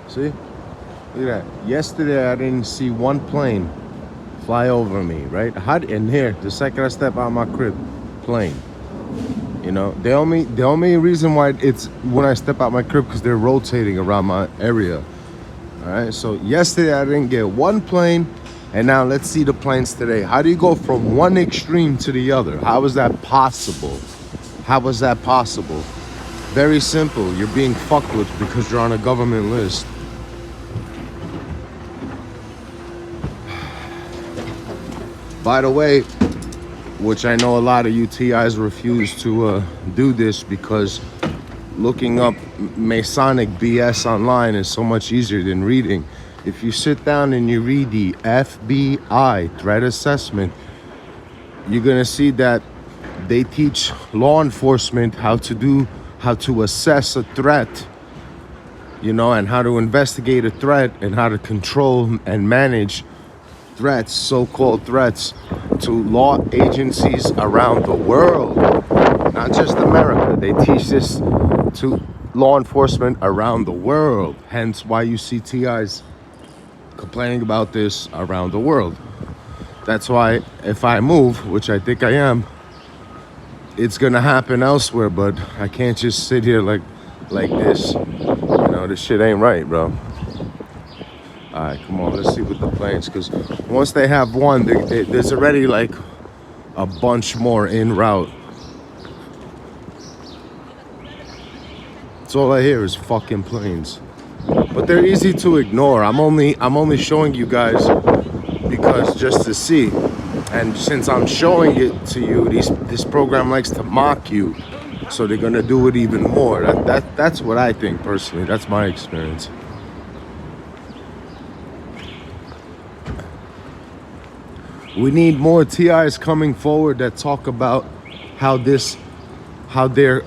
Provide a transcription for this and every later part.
See? Look at that. Yesterday I didn't see one plane fly over me, right? And here, the second I step out my crib, plane. You know, the only reason why it's when I step out my crib because they're rotating around my area. All right. So yesterday I didn't get one plane, and now let's see the planes today. How do you go from one extreme to the other? How is that possible? How was that possible? Very simple. You're being fucked with because you're on a government list. By the way, which I know a lot of UTIs refuse to do this because looking up Masonic BS online is so much easier than reading. If you sit down and you read the FBI threat assessment, you're gonna see that they teach law enforcement how to assess a threat, you know, and how to investigate a threat and how to control and manage threats, so-called threats, to law agencies around the world, not just America. They teach this to law enforcement around the world. Hence why you see TIs complaining about this around the world. That's why if I move, which I think I am, it's gonna happen elsewhere, but I can't just sit here like this. You know, this shit ain't right, bro. All right, come on, let's see what the planes, because once they have one, there's already like a bunch more en route. That's all I hear is fucking planes. But they're easy to ignore. I'm only showing you guys because just to see. And since I'm showing it to you, this program likes to mock you. So they're gonna do it even more. That's what I think personally. That's my experience. We need more TIs coming forward that talk about how the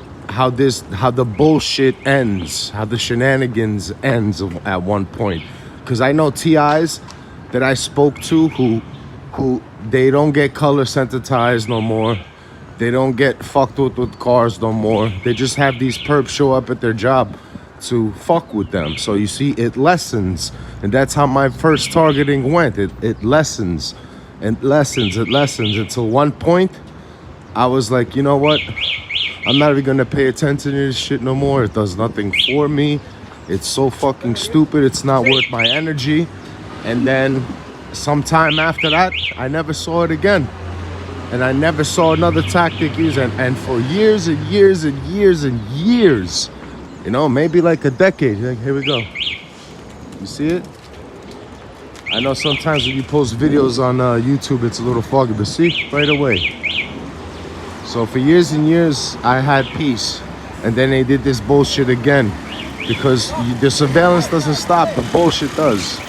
bullshit ends, how the shenanigans ends at one point. Because I know TIs that I spoke to who they don't get color sensitized no more. They don't get fucked with cars no more. They just have these perps show up at their job to fuck with them. So you see, it lessens, and that's how my first targeting went. It lessens. And it lessens until one point I was like, you know what, I'm not even gonna pay attention to this shit no more. It does nothing for me. It's so fucking stupid. It's not worth my energy. And then sometime after that, I never saw it again, and I never saw another tactic used. And for years and years and years and years, you know, maybe like a decade, like, here we go, you see it. I know sometimes when you post videos on YouTube, it's a little foggy, but see, right away. So for years and years, I had peace. And then they did this bullshit again. Because the surveillance doesn't stop, the bullshit does.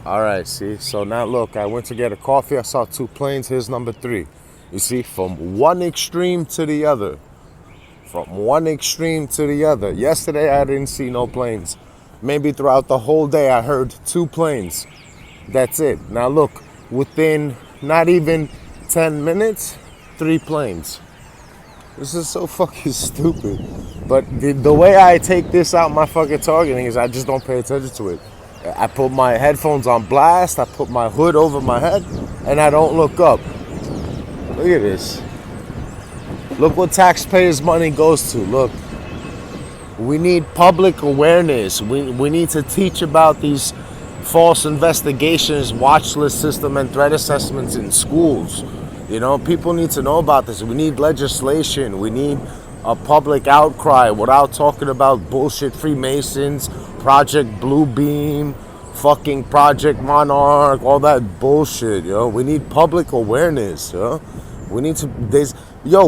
All right, see, so now look, I went to get a coffee, I saw two planes, here's number 3. You see, from one extreme to the other. From one extreme to the other. Yesterday, I didn't see no planes. Maybe throughout the whole day, I heard 2 planes. That's it. Now look, within not even 10 minutes, 3 planes. This is so fucking stupid. But the way I take this out my fucking targeting is I just don't pay attention to it. I put my headphones on blast, I put my hood over my head, and I don't look up. Look at this. Look what taxpayers' money goes to. Look. We need public awareness. We need to teach about these false investigations, watch list system, and threat assessments in schools. You know, people need to know about this. We need legislation. We need a public outcry without talking about bullshit Freemasons, Project Bluebeam, fucking Project Monarch, all that bullshit, yo. We need public awareness, yo. We need to,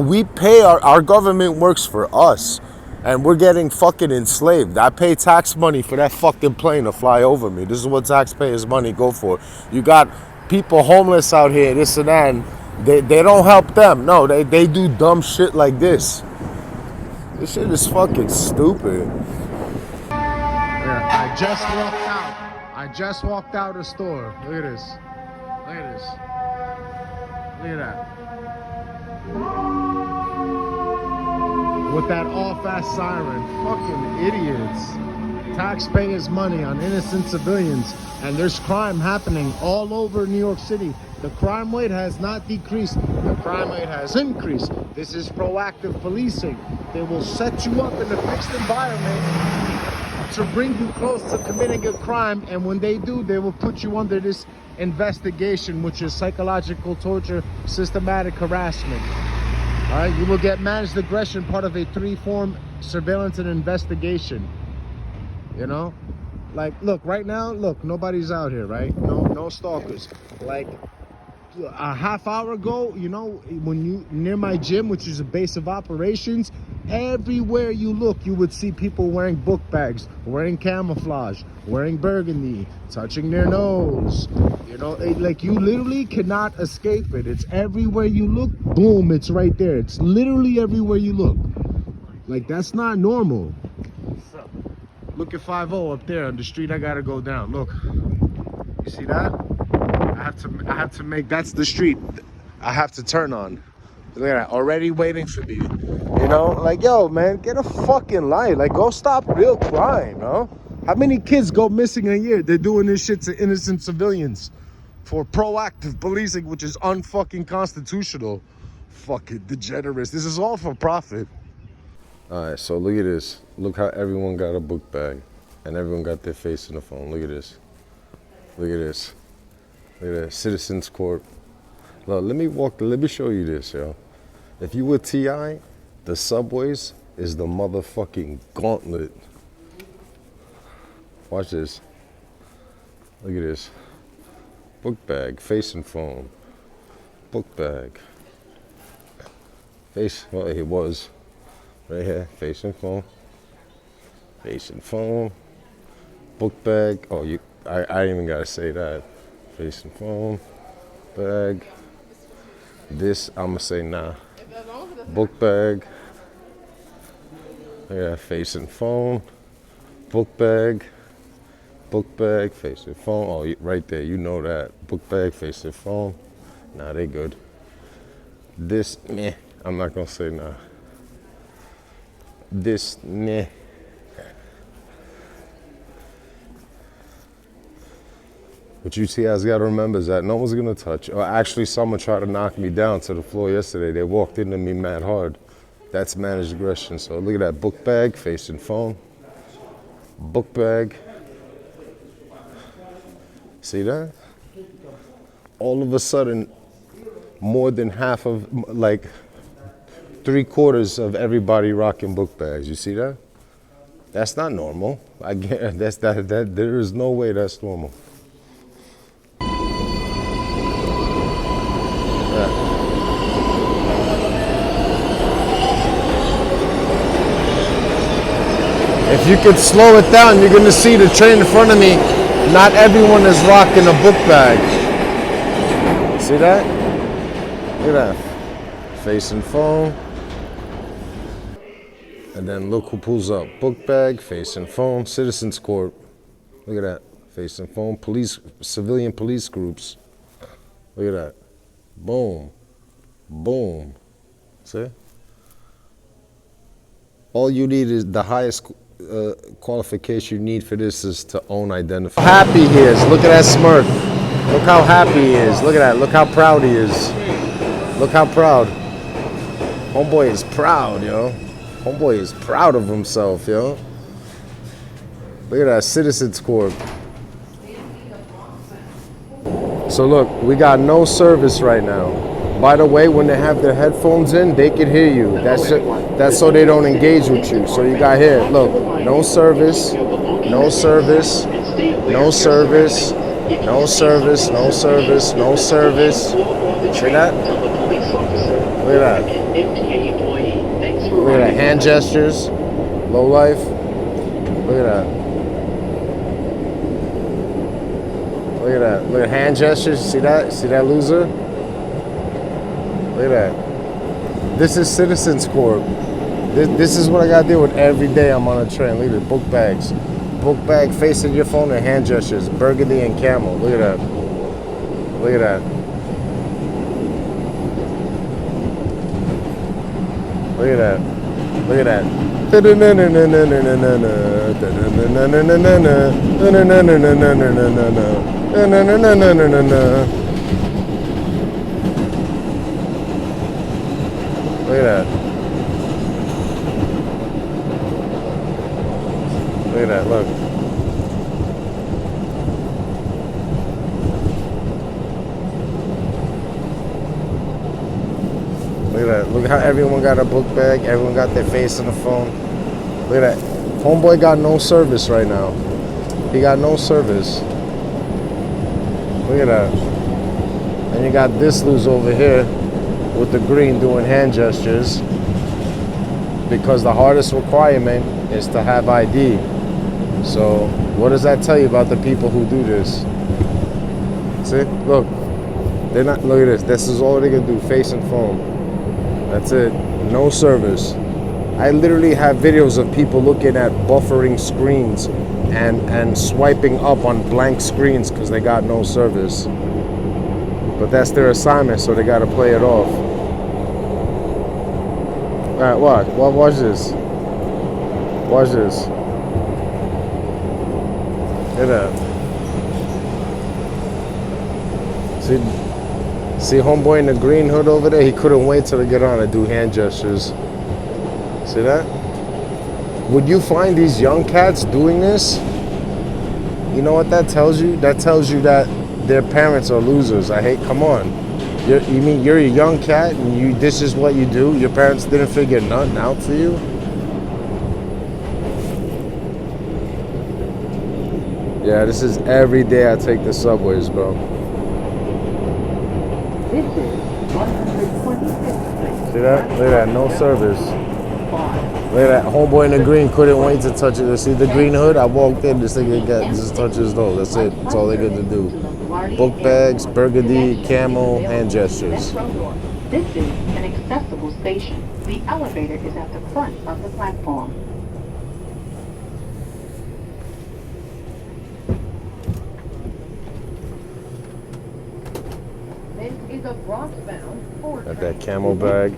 we pay, our government works for us. And we're getting fucking enslaved. I pay tax money for that fucking plane to fly over me. This is what taxpayers' money go for. You got people homeless out here, this and that, and they don't help them. No, they do dumb shit like this. This shit is fucking stupid. Yeah, I just walked out. I just walked out of the store. Look at this. Look at this. Look at that. With that off-ass siren. Fucking idiots. taxpayers' money on innocent civilians, and there's crime happening all over New York City. The crime rate has not decreased. The crime rate has increased. This is proactive policing. They will set you up in a fixed environment to bring you close to committing a crime, and when they do, they will put you under this investigation, which is psychological torture, systematic harassment. All right, you will get managed aggression, part of a 3-form surveillance and investigation. You know, like, look, right now, look, nobody's out here, right? No stalkers. Like a half hour ago, you know, when you near my gym, which is a base of operations, everywhere you look, you would see people wearing book bags, wearing camouflage, wearing burgundy, touching their nose. You know, like, you literally cannot escape it. It's everywhere you look. Boom, it's right there. It's literally everywhere you look. Like, that's not normal. Look at 5-0 up there on the street I gotta go down. Look, you see that? I have to make, that's the street I have to turn on. Look at that, already waiting for me. You know, like, yo, man, get a fucking light. Like, go stop real crime, no? How many kids go missing a year? They're doing this shit to innocent civilians for proactive policing, which is unfucking constitutional. Fucking degenerates. This is all for profit. All right, so look at this. Look how everyone got a book bag and everyone got their face in the phone. Look at this. Look at this. Look at that. Citizens Court. Look, let me show you this, yo. If you were T.I., the subways is the motherfucking gauntlet. Watch this. Look at this. Book bag, face and phone. Book bag. Face, well, it was. Right here, face and phone. Face and phone. Book bag. Oh, I ain't even gotta say that. Face and phone. Bag. This, I'ma say nah. Book bag. Yeah, face and phone. Book bag. Book bag, face and phone. Oh, right there, you know that. Book bag, face and phone. Nah, they good. This, meh. I'm not gonna say nah. This, meh. What you guys gotta remember is that no one's gonna touch. Or actually, someone tried to knock me down to the floor yesterday. They walked into me mad hard. That's managed aggression. So look at that book bag, face and phone. Book bag. See that? All of a sudden, more than half of, like, 3/4 of everybody rocking book bags. You see that? That's not normal. I get that there is no way that's normal. Yeah. If you could slow it down, you're gonna see the train in front of me. Not everyone is rocking a book bag. See that? Look at that. Face and phone. And then look who pulls up. Book bag, face and phone, Citizens Court. Look at that. Face and phone, police, civilian police groups. Look at that. Boom. Boom. See? All you need is the highest qualification you need for this is to own identification. How happy he is. Look at that smirk. Look how happy he is. Look at that. Look how proud he is. Look how proud. Homeboy is proud, yo. Homeboy is proud of himself, yo. Look at that, Citizens Court. So look, we got no service right now. By the way, when they have their headphones in, they can hear you. That's so they don't engage with you. So you got here, look, no service, no service, no service, no service, no service, no service. See that? Look at that. Look at that, hand gestures, low life. Look at that. Look at that. Look at hand gestures. See that? See that loser? Look at that. This is Citizens Court. This is what I gotta deal with every day I'm on a train. Look at it, book bags. Book bag facing your phone and hand gestures. Burgundy and camel. Look at that. Look at that. Look at that. Look at that. Look at that. Look at that, look. Look at that. Look how everyone got a book bag. Everyone got their face on the phone. Look at that. Homeboy got no service right now. He got no service. Look at that. And you got this loose over here with the green doing hand gestures because the hardest requirement is to have ID. So what does that tell you about the people who do this? See? Look. They're not, look at this. This is all they can do, face and phone. That's it. No service. I literally have videos of people looking at buffering screens and swiping up on blank screens because they got no service. But that's their assignment, so they got to play it off. All right, watch. Watch this. Watch this. Look at that. See homeboy in the green hood over there? He couldn't wait till to get on and do hand gestures. See that? Would you find these young cats doing this? You know what that tells you? That tells you that their parents are losers. Come on. You mean you're a young cat and this is what you do? Your parents didn't figure nothing out for you? Yeah, this is every day I take the subways, bro. This is 126th Street. See that? Look at that, no service. Look at that, homeboy in the green couldn't wait to touch it. See the green hood? I walked in, this nigga just touch his nose. That's it. That's all they good to do. Book bags, burgundy, camel, hand gestures. This is an accessible station. The elevator is at the front of the platform. This is a Bronx-bound Ford Got that train. camel bag.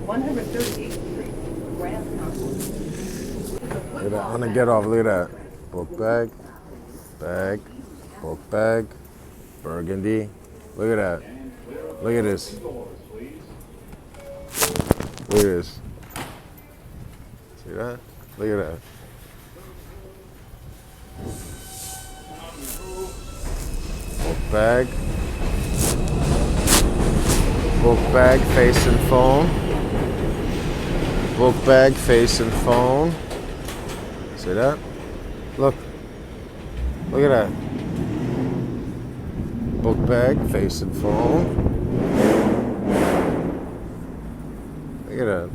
138th Street. Look at that. I'm gonna get off. Look at that. Book bag, book bag, burgundy. Look at that. Look at this. Look at this. See that? Look at that. Book bag, face and phone. Book bag, face and phone. See that? Look. Look at that. Book bag, face and phone. Look at that.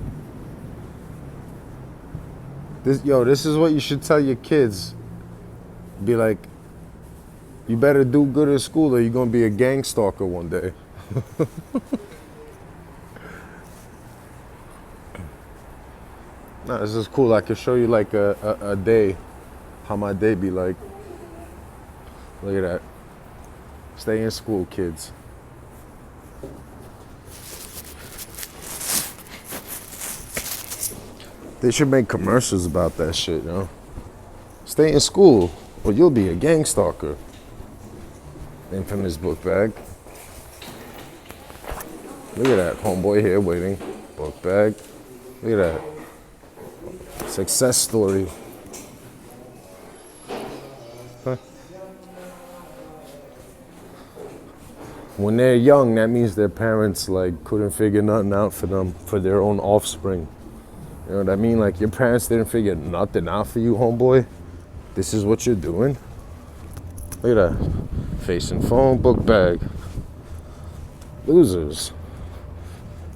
This is what you should tell your kids. Be like, you better do good at school or you're gonna be a gang stalker one day. No, this is cool. I can show you like a day, how my day be like. Look at that. Stay in school, kids. They should make commercials about that shit, you know? Stay in school or you'll be a gang stalker. Infamous book bag. Look at that, homeboy here waiting. Book bag. Look at that. Success story. Huh. When they're young, that means their parents like couldn't figure nothing out for them, for their own offspring. You know what I mean? Like your parents didn't figure nothing out for you, homeboy. This is what you're doing. Look at that. Face and phone, book bag. Losers.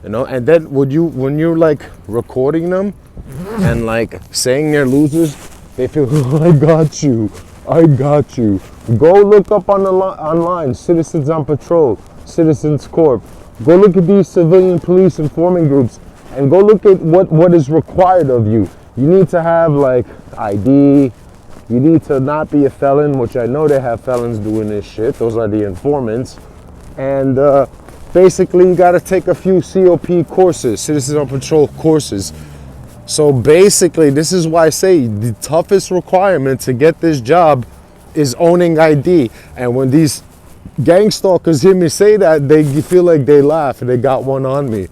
You know, and then when you're like recording them and like saying they're losers, they feel, oh, I got you. Go look up on online, Citizens on Patrol, Citizens Corp. Go look at these civilian police informing groups and go look at what is required of you. You need to have like ID. You need to not be a felon, which I know they have felons doing this shit. Those are the informants. And basically, you got to take a few COP courses, Citizens on Patrol courses, So basically, this is why I say the toughest requirement to get this job is owning ID. And when these gang stalkers hear me say that, they feel like they laugh and they got one on me.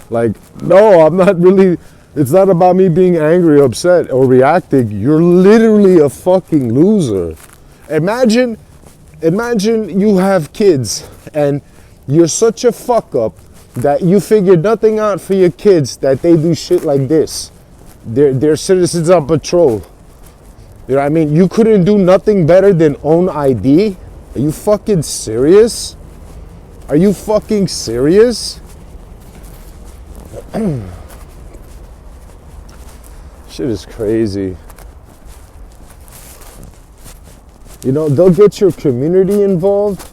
Like, no, I'm not really, it's not about me being angry, upset, or reacting. You're literally a fucking loser. Imagine you have kids and you're such a fuck up that you figured nothing out for your kids that they do shit like this. They're citizens on patrol. You know what I mean? You couldn't do nothing better than own ID? Are you fucking serious? Are you fucking serious? Shit is crazy. You know, they'll get your community involved.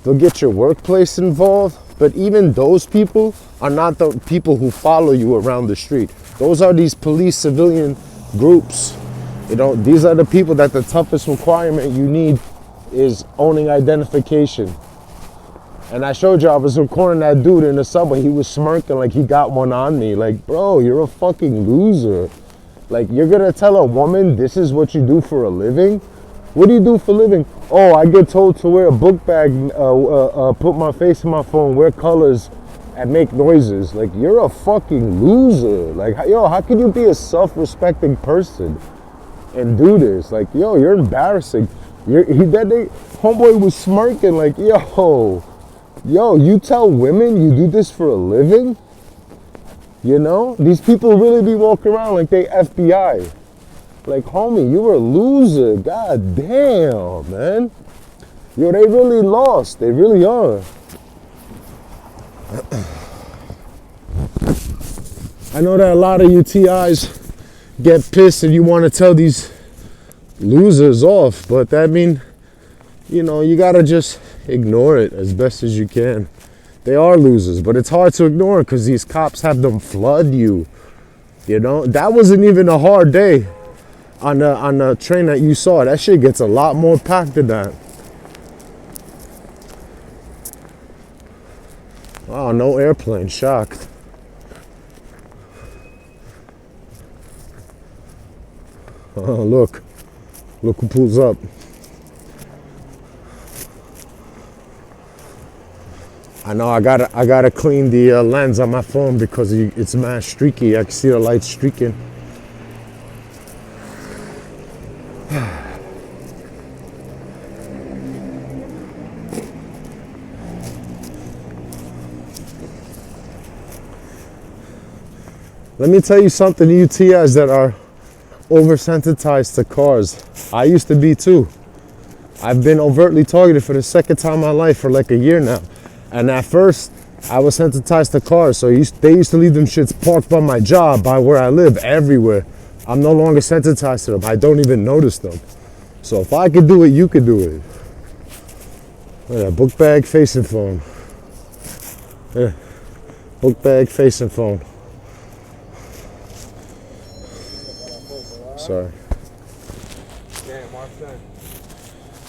They'll get your workplace involved. But even those people are not the people who follow you around the street. Those are these police civilian groups. You know, these are the people that the toughest requirement you need is owning identification. And I showed you, I was recording that dude in the subway. He was smirking like he got one on me. Like, bro, you're a fucking loser. Like, you're gonna tell a woman this is what you do for a living? What do you do for a living? Oh, I get told to wear a book bag, put my face in my phone, wear colors, and make noises. Like, you're a fucking loser. Like, yo, how can you be a self-respecting person and do this? Like, yo, you're embarrassing. Homeboy was smirking like, yo, you tell women you do this for a living? You know? These people really be walking around like they FBI. Like, homie, you were a loser. God damn, man. Yo, they really lost. They really are. I know that a lot of you TIs get pissed and you want to tell these losers off, but that mean, you know, you gotta just ignore it as best as you can. They are losers, but it's hard to ignore because these cops have them flood you. You know, that wasn't even a hard day on the train that you saw. That shit gets a lot more packed than that. Wow, no airplane, shocked. Oh, look who pulls up. I know I gotta clean the lens on my phone because it's mad streaky. I can see the light streaking. Let me tell you something, you TIs that are oversensitized to cars. I used to be too. I've been overtly targeted for the second time in my life for like a year now. And at first, I was sensitized to cars, so they used to leave them shits parked by my job, by where I live, everywhere. I'm no longer sensitized to them. I don't even notice them. So if I could do it, you could do it. Look at that, book bag, facing phone. Yeah. Book bag, facing phone. Sorry.